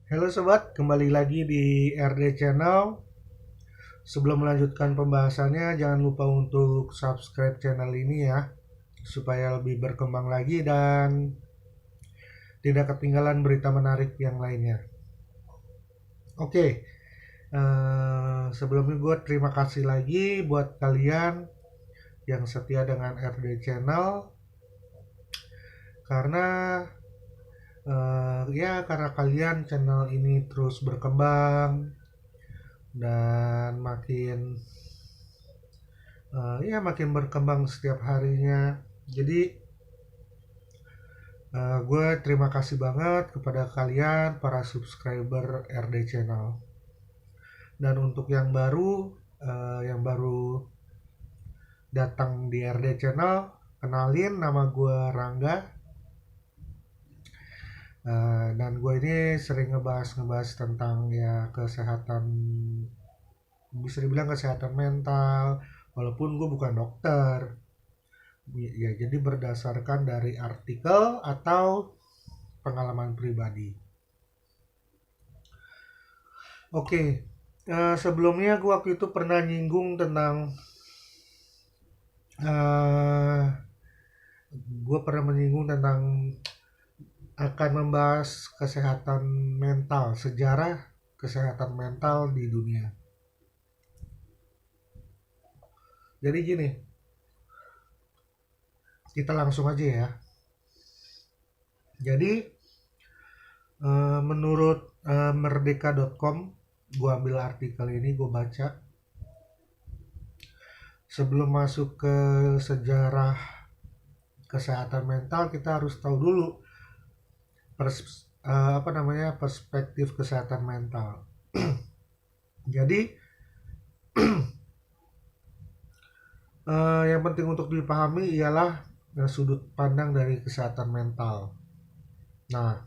Halo sobat, kembali lagi di RD Channel. Sebelum melanjutkan pembahasannya, jangan lupa untuk subscribe channel ini ya, supaya lebih berkembang lagi dan tidak ketinggalan berita menarik yang lainnya. Oke, sebelumnya gue terima kasih lagi buat kalian yang setia dengan RD Channel, karena karena kalian channel ini terus berkembang dan makin berkembang setiap harinya. Jadi gue terima kasih banget kepada kalian para subscriber RD Channel. Dan untuk yang baru datang di RD Channel, kenalin, nama gue Rangga. Dan gue ini sering ngebahas tentang ya kesehatan, bisa dibilang kesehatan mental, walaupun gue bukan dokter. Ya, jadi berdasarkan dari artikel atau pengalaman pribadi. Oke, sebelumnya gue waktu itu pernah nyinggung tentang uh, gue pernah menyinggung tentang akan membahas kesehatan mental, sejarah kesehatan mental di dunia. Jadi gini, kita langsung aja ya. Jadi menurut merdeka.com, gue ambil artikel ini, gue baca. Sebelum masuk ke sejarah kesehatan mental, kita harus tahu dulu perspektif kesehatan mental. Jadi yang penting untuk dipahami ialah sudut pandang dari kesehatan mental. Nah,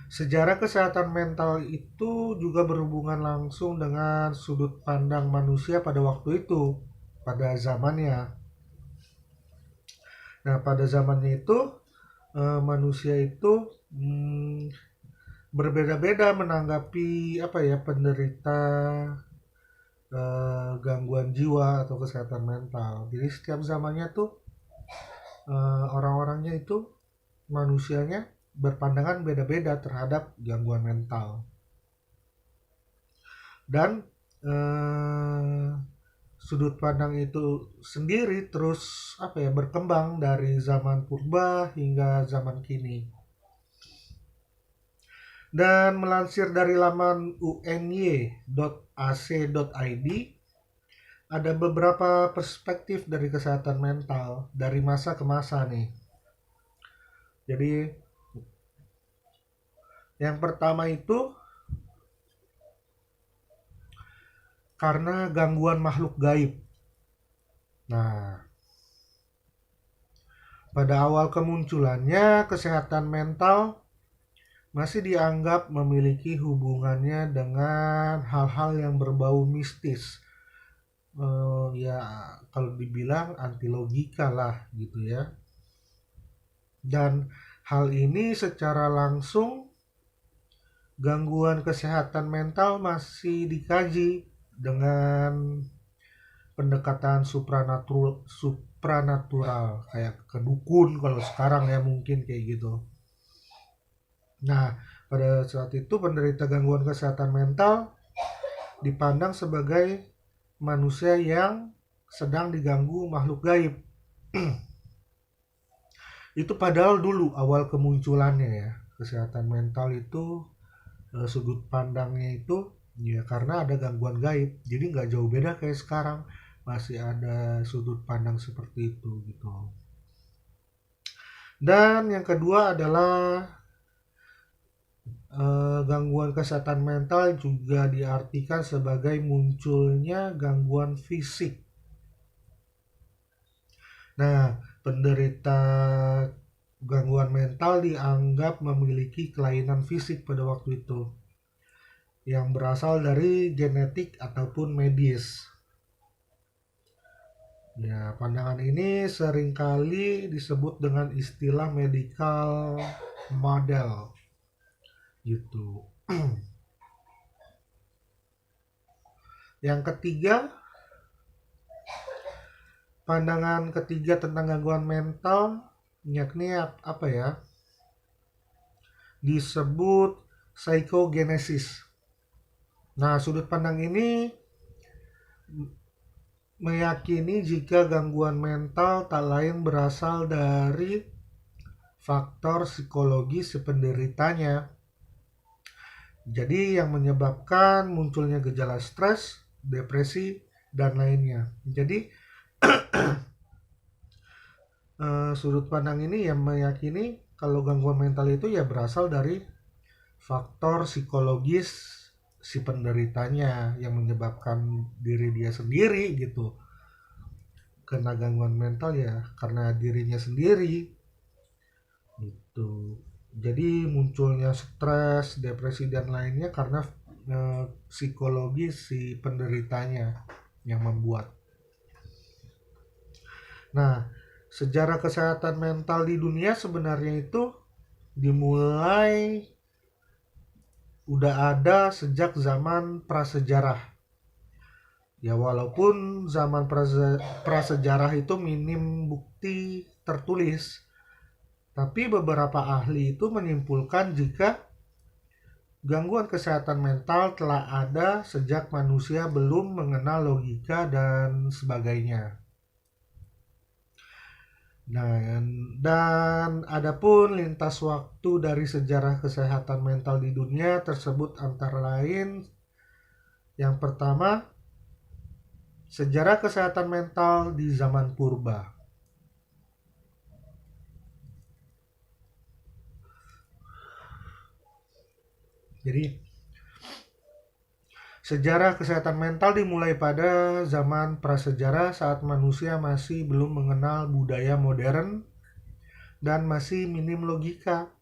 sejarah kesehatan mental itu juga berhubungan langsung dengan sudut pandang manusia pada waktu itu, pada zamannya. Nah, pada zamannya itu manusia itu berbeda-beda menanggapi penderita gangguan jiwa atau kesehatan mental. Jadi setiap zamannya tuh orang-orangnya itu, manusianya berpandangan beda-beda terhadap gangguan mental. Dan sudut pandang itu sendiri terus berkembang dari zaman purba hingga zaman kini. Dan melansir dari laman uny.ac.id, ada beberapa perspektif dari kesehatan mental dari masa ke masa nih. Jadi yang pertama itu karena gangguan makhluk gaib. Nah, pada awal kemunculannya, kesehatan mental masih dianggap memiliki hubungannya dengan hal-hal yang berbau mistis. Ya, kalau dibilang anti logika lah gitu ya. Dan hal ini secara langsung, gangguan kesehatan mental masih dikaji dengan pendekatan supranatural kayak kedukun kalau sekarang ya, mungkin kayak gitu. Nah, pada saat itu penderita gangguan kesehatan mental dipandang sebagai manusia yang sedang diganggu makhluk gaib. Itu padahal dulu awal kemunculannya ya, kesehatan mental itu sudut pandangnya itu ya karena ada gangguan gaib. Jadi nggak jauh beda kayak sekarang, masih ada sudut pandang seperti itu gitu. Dan yang kedua adalah gangguan kesehatan mental juga diartikan sebagai munculnya gangguan fisik. Nah, penderita gangguan mental dianggap memiliki kelainan fisik pada waktu itu yang berasal dari genetik ataupun medis. Ya, pandangan ini seringkali disebut dengan istilah medical model. gitu. Yang ketiga, pandangan ketiga tentang gangguan mental yakni apa ya? Disebut psikogenesis. Nah, sudut pandang ini meyakini jika gangguan mental tak lain berasal dari faktor psikologis si penderitanya. Jadi yang menyebabkan munculnya gejala stres, depresi, dan lainnya. Jadi sudut pandang ini yang meyakini kalau gangguan mental itu ya berasal dari faktor psikologis si penderitanya yang menyebabkan diri dia sendiri gitu kena gangguan mental ya karena dirinya sendiri gitu. Jadi munculnya stres, depresi dan lainnya karena psikologi si penderitanya yang membuat. Nah, sejarah kesehatan mental di dunia sebenarnya itu dimulai udah ada sejak zaman prasejarah. Ya walaupun zaman prasejarah itu minim bukti tertulis, tapi beberapa ahli itu menyimpulkan jika gangguan kesehatan mental telah ada sejak manusia belum mengenal logika dan sebagainya. Dan adapun lintas waktu dari sejarah kesehatan mental di dunia tersebut antara lain yang pertama, sejarah kesehatan mental di zaman purba. Jadi sejarah kesehatan mental dimulai pada zaman prasejarah saat manusia masih belum mengenal budaya modern dan masih minim logika.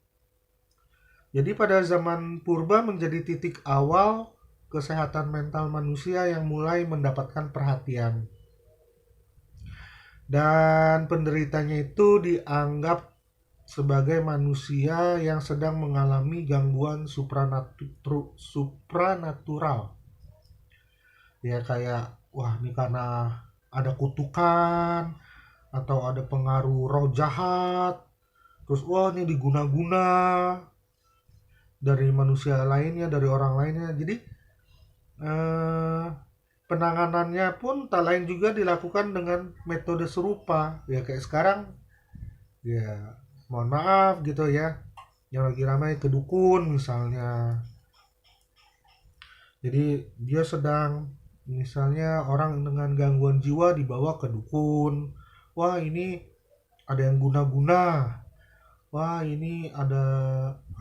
Jadi pada zaman purba menjadi titik awal kesehatan mental manusia yang mulai mendapatkan perhatian. Dan penderitanya itu dianggap sebagai manusia yang sedang mengalami gangguan supranatural. Ya kayak, wah ini karena ada kutukan, atau ada pengaruh roh jahat, terus wah ini diguna-guna dari manusia lainnya, dari orang lainnya. Jadi penanganannya pun tak lain juga dilakukan dengan metode serupa. Ya kayak sekarang, ya mohon maaf gitu ya, yang lagi ramai kedukun misalnya. Jadi dia sedang misalnya orang dengan gangguan jiwa dibawa ke dukun. Wah ini ada yang guna-guna. Wah ini ada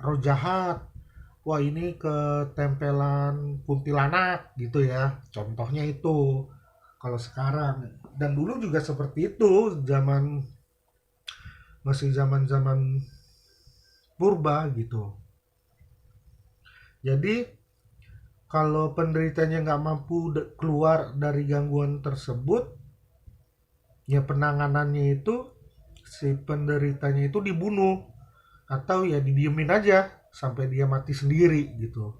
roh jahat. Wah ini ketempelan kuntilanak gitu ya. Contohnya itu kalau sekarang. Dan dulu juga seperti itu masih zaman purba gitu. Jadi kalau penderitanya nggak mampu keluar dari gangguan tersebut, ya penanganannya itu si penderitanya itu dibunuh atau ya didiemin aja sampai dia mati sendiri gitu.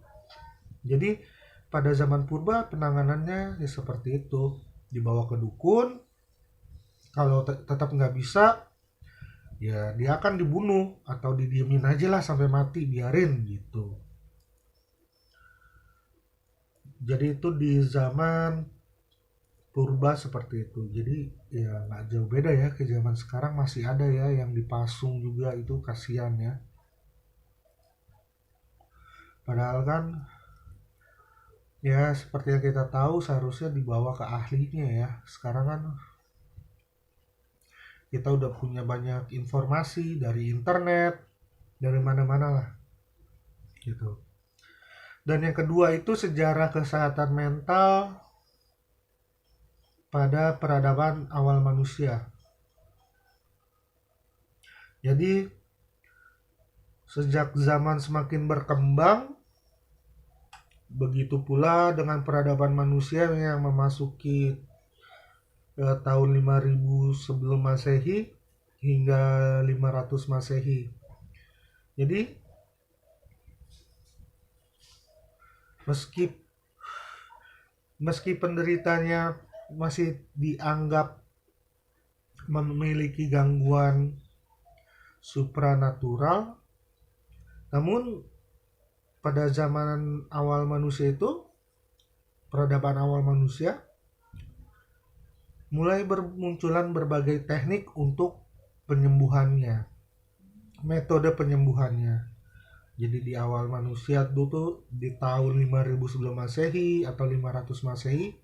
Jadi pada zaman purba penanganannya ya seperti itu, dibawa ke dukun. Kalau tetap nggak bisa, ya dia akan dibunuh atau didiemin aja lah sampai mati, biarin gitu. Jadi itu di zaman purba seperti itu. Jadi ya nggak jauh beda ya ke zaman sekarang, masih ada ya yang dipasung juga, itu kasihan ya. Padahal kan ya seperti yang kita tahu seharusnya dibawa ke ahlinya ya. Sekarang kan kita udah punya banyak informasi dari internet, dari mana-mana lah gitu. Dan yang kedua itu sejarah kesehatan mental pada peradaban awal manusia. Jadi sejak zaman semakin berkembang, begitu pula dengan peradaban manusia yang memasuki tahun 5000 sebelum Masehi hingga 500 Masehi. Jadi Meski meski penderitanya masih dianggap memiliki gangguan supranatural, namun pada zaman awal manusia itu, peradaban awal manusia, mulai bermunculan berbagai teknik untuk penyembuhannya, metode penyembuhannya. Jadi di awal manusia dulu di tahun 5000 sebelum Masehi atau 500 Masehi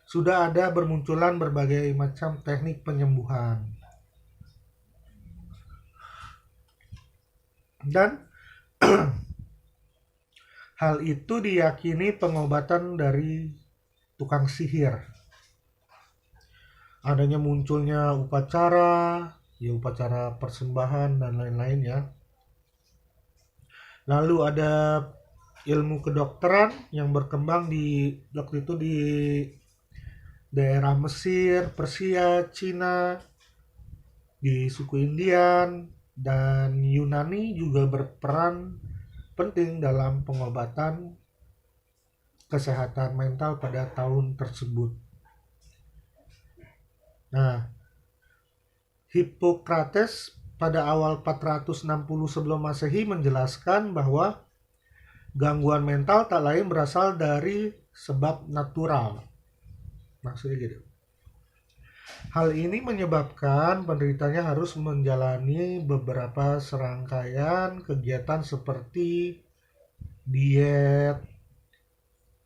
sudah ada bermunculan berbagai macam teknik penyembuhan. Dan hal itu diyakini pengobatan dari tukang sihir. Adanya munculnya upacara, upacara persembahan dan lain-lain ya. Lalu ada ilmu kedokteran yang berkembang di waktu itu di daerah Mesir, Persia, Cina, di suku Indian, dan Yunani juga berperan penting dalam pengobatan kesehatan mental pada tahun tersebut. Nah, Hippocrates pada awal 460 sebelum Masehi menjelaskan bahwa gangguan mental tak lain berasal dari sebab natural. Maksudnya gitu. Hal ini menyebabkan penderitanya harus menjalani beberapa serangkaian kegiatan seperti diet,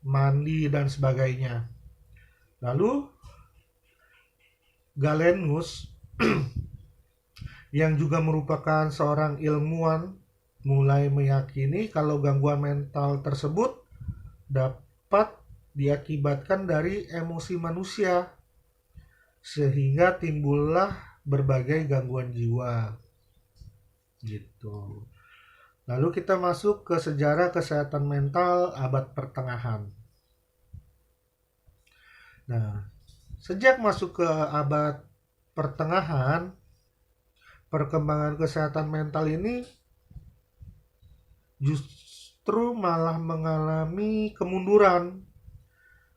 mandi, dan sebagainya. Lalu Galenus yang juga merupakan seorang ilmuwan mulai meyakini kalau gangguan mental tersebut dapat diakibatkan dari emosi manusia, sehingga timbullah berbagai gangguan jiwa gitu. Lalu kita masuk ke sejarah kesehatan mental abad pertengahan. Nah, sejak masuk ke abad pertengahan, perkembangan kesehatan mental ini justru malah mengalami kemunduran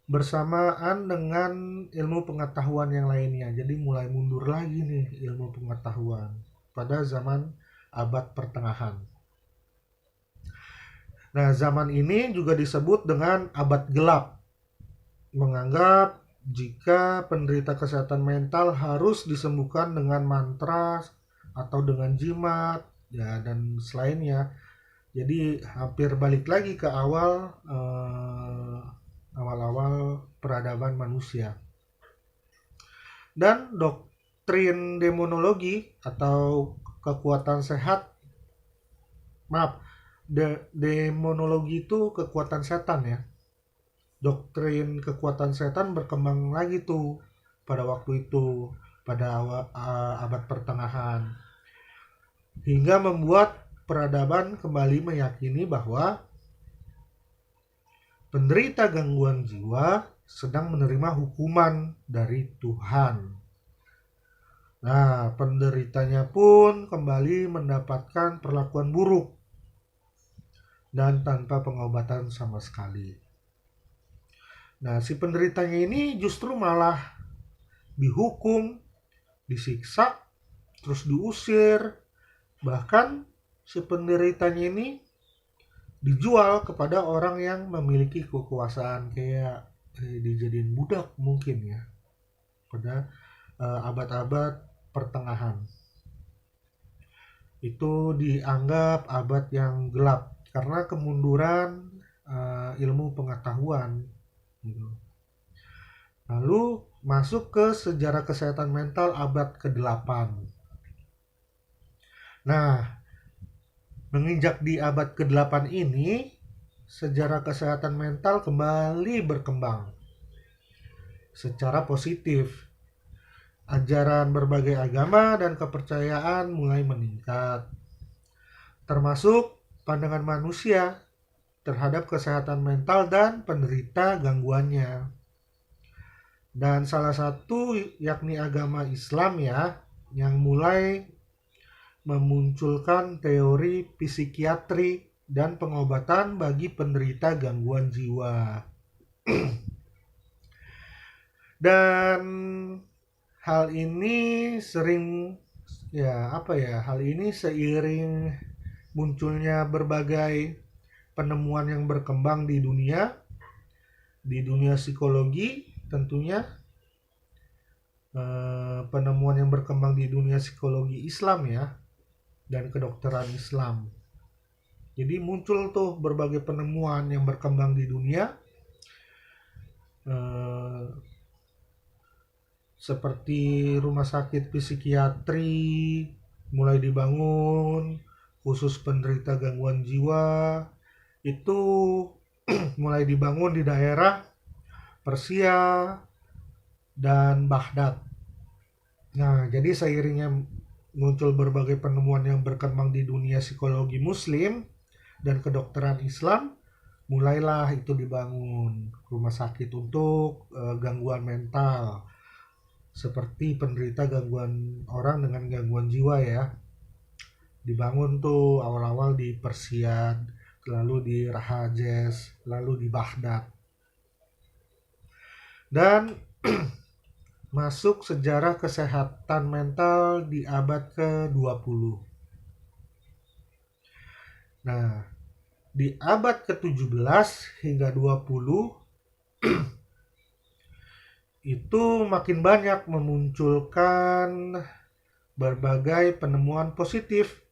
bersamaan dengan ilmu pengetahuan yang lainnya. Jadi mulai mundur lagi nih ilmu pengetahuan pada zaman abad pertengahan. Nah, zaman ini juga disebut dengan abad gelap, menganggap jika penderita kesehatan mental harus disembuhkan dengan mantra atau dengan jimat ya dan selainnya. Jadi hampir balik lagi ke awal-awal peradaban manusia. Dan doktrin demonologi atau kekuatan sehat, demonologi itu kekuatan setan ya. Doktrin kekuatan setan berkembang lagi tuh pada waktu itu, pada abad pertengahan, hingga membuat peradaban kembali meyakini bahwa penderita gangguan jiwa sedang menerima hukuman dari Tuhan. Nah, penderitanya pun kembali mendapatkan perlakuan buruk dan tanpa pengobatan sama sekali. Nah, si penderitanya ini justru malah dihukum, disiksa, terus diusir. Bahkan si penderitanya ini dijual kepada orang yang memiliki kekuasaan, kayak dijadiin budak mungkin ya pada abad-abad pertengahan. Itu dianggap abad yang gelap karena kemunduran ilmu pengetahuan gitu. Lalu masuk ke sejarah kesehatan mental abad ke-8. Nah, menginjak di abad ke-8 ini, sejarah kesehatan mental kembali berkembang secara positif. Ajaran berbagai agama dan kepercayaan mulai meningkat, termasuk pandangan manusia terhadap kesehatan mental dan penderita gangguannya. Dan salah satu yakni agama Islam ya, yang mulai memunculkan teori psikiatri dan pengobatan bagi penderita gangguan jiwa. Dan hal ini seiring munculnya berbagai penemuan yang berkembang di dunia psikologi tentunya, penemuan yang berkembang di dunia psikologi Islam ya, dan kedokteran Islam. Jadi muncul tuh berbagai penemuan yang berkembang di dunia, seperti rumah sakit psikiatri mulai dibangun khusus penderita gangguan jiwa, itu mulai dibangun di daerah Persia dan Baghdad. Nah, jadi seiringnya muncul berbagai penemuan yang berkembang di dunia psikologi Muslim dan kedokteran Islam, mulailah itu dibangun rumah sakit untuk gangguan mental, seperti penderita gangguan orang dengan gangguan jiwa ya. Dibangun tuh awal-awal di Persia, lalu di Rahajez, lalu di Baghdad. Dan masuk sejarah kesehatan mental di abad ke-20. Nah, di abad ke-17 hingga 20 itu makin banyak memunculkan berbagai penemuan positif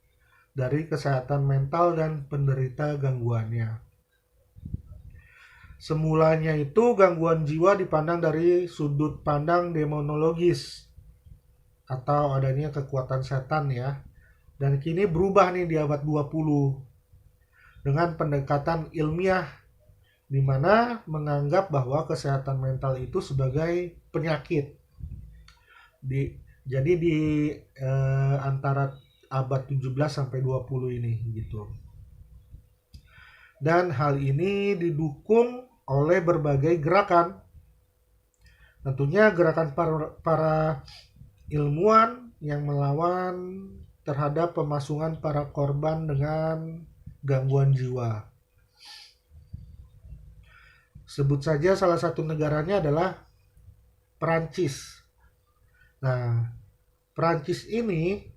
dari kesehatan mental dan penderita gangguannya. Semulanya itu gangguan jiwa dipandang dari sudut pandang demonologis atau adanya kekuatan setan ya. Dan kini berubah nih di abad 20 dengan pendekatan ilmiah, di mana menganggap bahwa kesehatan mental itu sebagai penyakit. Jadi di antara abad 17 sampai 20 ini gitu. Dan hal ini didukung oleh berbagai gerakan. Tentunya gerakan para ilmuwan yang melawan terhadap pemasungan para korban dengan gangguan jiwa. Sebut saja salah satu negaranya adalah Perancis. Nah, Perancis ini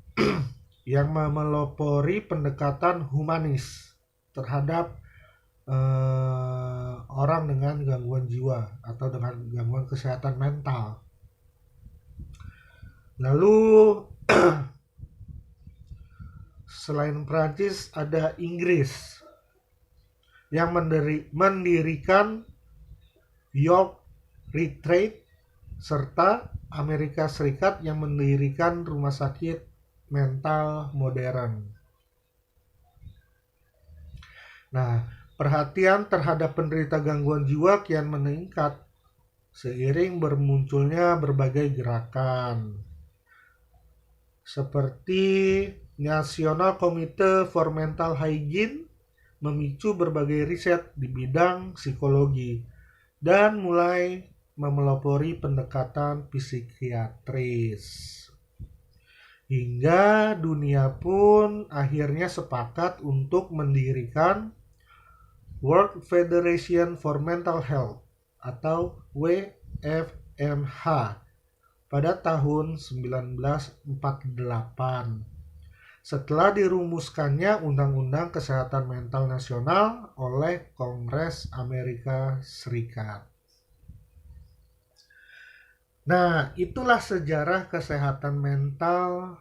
yang memelopori pendekatan humanis terhadap orang dengan gangguan jiwa atau dengan gangguan kesehatan mental. Lalu selain Perancis ada Inggris yang mendirikan York Retreat, serta Amerika Serikat yang mendirikan rumah sakit mental modern. Nah, perhatian terhadap penderita gangguan jiwa kian meningkat seiring bermunculnya berbagai gerakan seperti National Committee for Mental Hygiene memicu berbagai riset di bidang psikologi dan mulai memelopori pendekatan psikiatris. Hingga dunia pun akhirnya sepakat untuk mendirikan World Federation for Mental Health atau WFMH pada tahun 1948 setelah dirumuskannya Undang-Undang Kesehatan Mental Nasional oleh Kongres Amerika Serikat. Nah, itulah sejarah kesehatan mental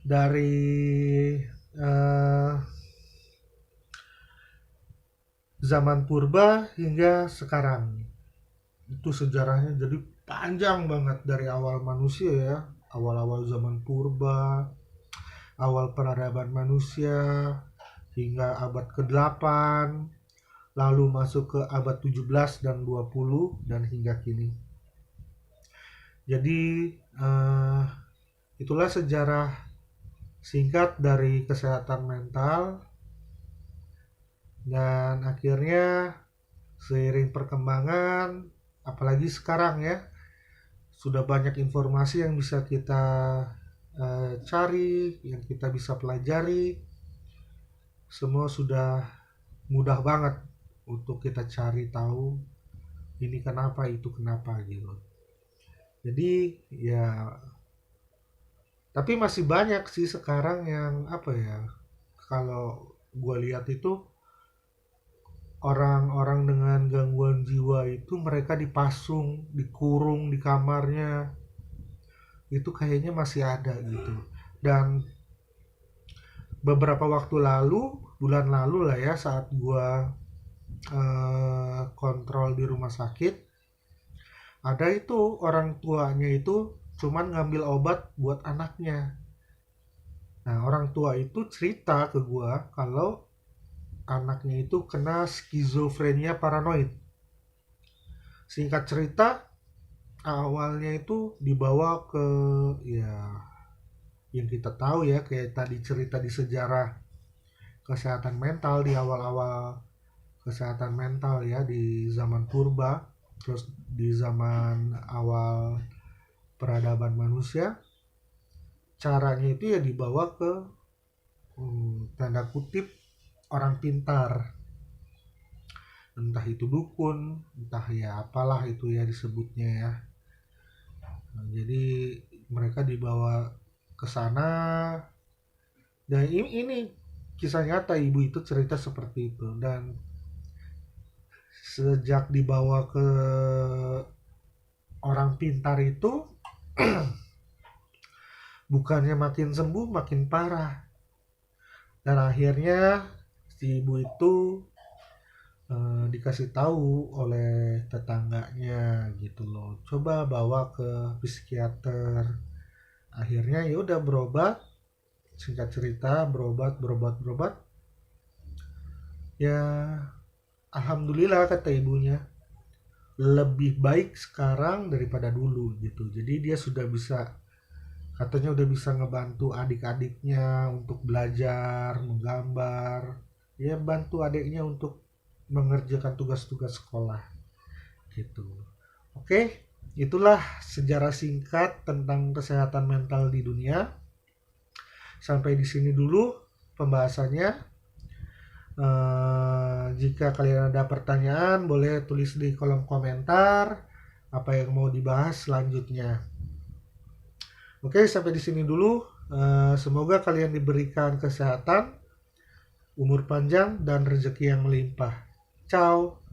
dari zaman purba hingga sekarang. Itu sejarahnya jadi panjang banget dari awal manusia ya, awal-awal zaman purba, awal peradaban manusia hingga abad ke-8, lalu masuk ke abad 17 dan 20 dan hingga kini. Jadi itulah sejarah singkat dari kesehatan mental. Dan akhirnya seiring perkembangan, apalagi sekarang ya, sudah banyak informasi yang bisa kita cari, yang kita bisa pelajari. semua sudah mudah banget untuk kita cari tahu ini kenapa, itu kenapa gitu. Jadi ya, tapi masih banyak sih sekarang yang apa ya, kalau gue lihat itu orang-orang dengan gangguan jiwa itu mereka dipasung, dikurung di kamarnya, itu kayaknya masih ada gitu. Dan beberapa waktu lalu, bulan lalu lah ya, saat gue kontrol di rumah sakit, ada itu orang tuanya itu cuman ngambil obat buat anaknya. Nah, orang tua itu cerita ke gua kalau anaknya itu kena skizofrenia paranoid. Singkat cerita, awalnya itu dibawa ke, ya, yang kita tahu ya, kayak tadi cerita di sejarah kesehatan mental di awal-awal kesehatan mental ya di zaman purba, terus di zaman awal peradaban manusia, caranya itu ya dibawa ke tanda kutip orang pintar, entah itu dukun, entah ya apalah itu ya disebutnya ya. Nah, jadi mereka dibawa ke sana, dan ini kisah nyata, ibu itu cerita seperti itu. Dan sejak dibawa ke orang pintar itu, bukannya makin sembuh, makin parah. Dan akhirnya si ibu itu dikasih tahu oleh tetangganya gitu loh, coba bawa ke psikiater. Akhirnya ya udah berobat, singkat cerita berobat ya, alhamdulillah kata ibunya lebih baik sekarang daripada dulu gitu. Jadi dia sudah bisa, katanya udah bisa ngebantu adik-adiknya untuk belajar menggambar, ya bantu adiknya untuk mengerjakan tugas-tugas sekolah gitu. Oke, itulah sejarah singkat tentang kesehatan mental di dunia. Sampai di sini dulu pembahasannya. Jika kalian ada pertanyaan, boleh tulis di kolom komentar apa yang mau dibahas selanjutnya. Oke, sampai di sini dulu. Semoga kalian diberikan kesehatan, umur panjang, dan rezeki yang melimpah. Ciao.